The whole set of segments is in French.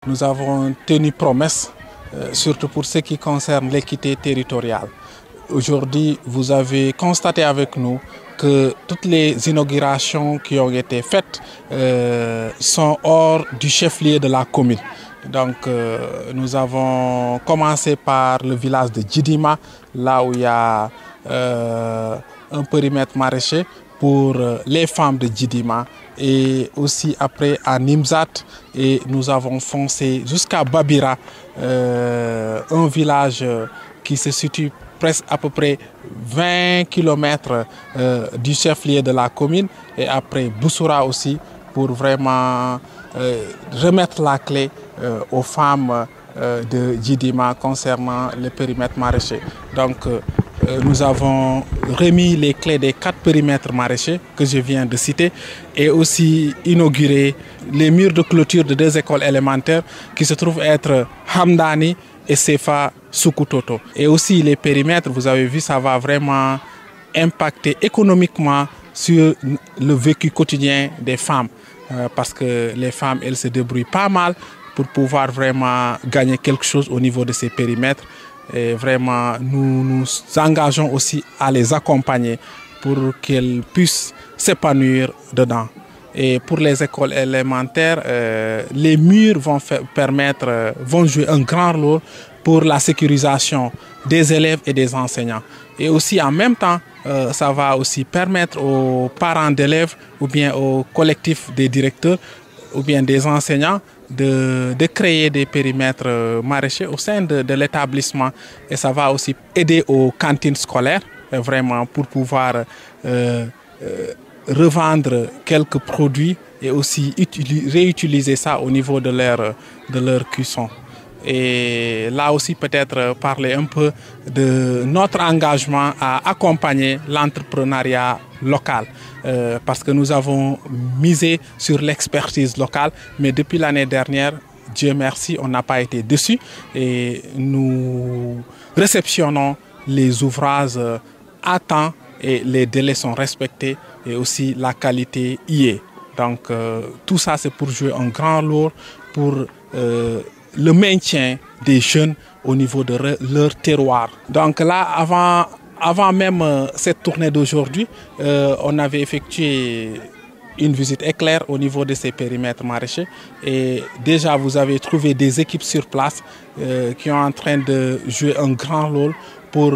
Nous avons tenu promesse, surtout pour ce qui concerne l'équité territoriale. Aujourd'hui, vous avez constaté avec nous que toutes les inaugurations qui ont été faites sont hors du chef-lieu de la commune. Donc nous avons commencé par le village de Djidima, là où il y a un périmètre maraîcher pour les femmes de Djidima, et aussi après à Nimzat, et nous avons foncé jusqu'à Babira, un village qui se situe presque à peu près 20 km du chef-lieu de la commune, et après Boussoura aussi, pour vraiment remettre la clé aux femmes de Djidima concernant le périmètre maraîcher. Donc nous avons remis les clés des 4 périmètres maraîchers que je viens de citer, et aussi inauguré les murs de clôture de 2 écoles élémentaires qui se trouvent être Hamdani et Sefa Sukutoto. Et aussi les périmètres, vous avez vu, ça va vraiment impacter économiquement sur le vécu quotidien des femmes. Parce que les femmes, elles se débrouillent pas mal pour pouvoir vraiment gagner quelque chose au niveau de ces périmètres. Et vraiment, nous nous engageons aussi à les accompagner pour qu'elles puissent s'épanouir dedans. Et pour les écoles élémentaires, les murs vont jouer un grand rôle pour la sécurisation des élèves et des enseignants. Et aussi en même temps, ça va aussi permettre aux parents d'élèves ou bien au collectif des directeurs ou bien des enseignants de créer des périmètres maraîchers au sein de l'établissement. Et ça va aussi aider aux cantines scolaires, vraiment pour pouvoir revendre quelques produits et aussi réutiliser ça au niveau de leur cuisson. Et là aussi peut-être parler un peu de notre engagement à accompagner l'entrepreneuriat local. Parce que nous avons misé sur l'expertise locale, mais depuis l'année dernière, Dieu merci, on n'a pas été déçus, et nous réceptionnons les ouvrages à temps et les délais sont respectés, et aussi la qualité y est. Donc tout ça, c'est pour jouer un grand rôle pour le maintien des jeunes au niveau de leur terroir. Donc là, avant même cette tournée d'aujourd'hui, on avait effectué une visite éclair au niveau de ces périmètres maraîchers, et déjà vous avez trouvé des équipes sur place qui sont en train de jouer un grand rôle pour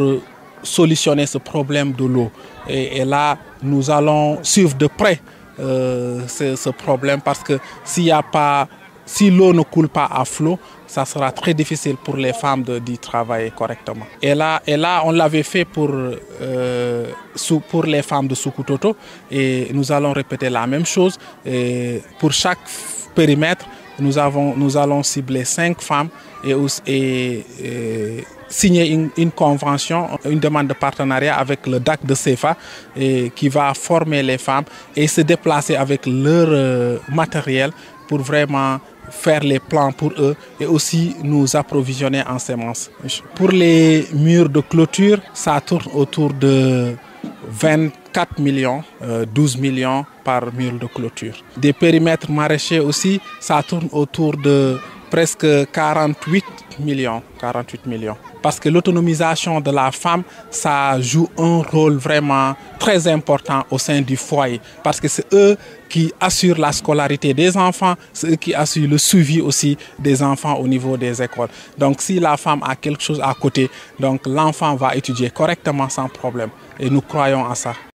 solutionner ce problème de l'eau. Et là, nous allons suivre de près ce problème, parce que si l'eau ne coule pas à flot, ça sera très difficile pour les femmes d'y travailler correctement. Et là, on l'avait fait pour les femmes de Sukutoto, et nous allons répéter la même chose. Et pour chaque périmètre, nous allons cibler 5 femmes et signer une convention, une demande de partenariat avec le DAC de Sefa, qui va former les femmes et se déplacer avec leur matériel pour vraiment faire les plans pour eux, et aussi nous approvisionner en semences. Pour les murs de clôture, ça tourne autour de 24 millions, 12 millions par mur de clôture. Des périmètres maraîchers aussi, ça tourne autour de presque 48 millions. Parce que l'autonomisation de la femme, ça joue un rôle vraiment très important au sein du foyer. Parce que c'est eux qui assurent la scolarité des enfants, c'est eux qui assurent le suivi aussi des enfants au niveau des écoles. Donc si la femme a quelque chose à côté, donc l'enfant va étudier correctement sans problème. Et nous croyons à ça.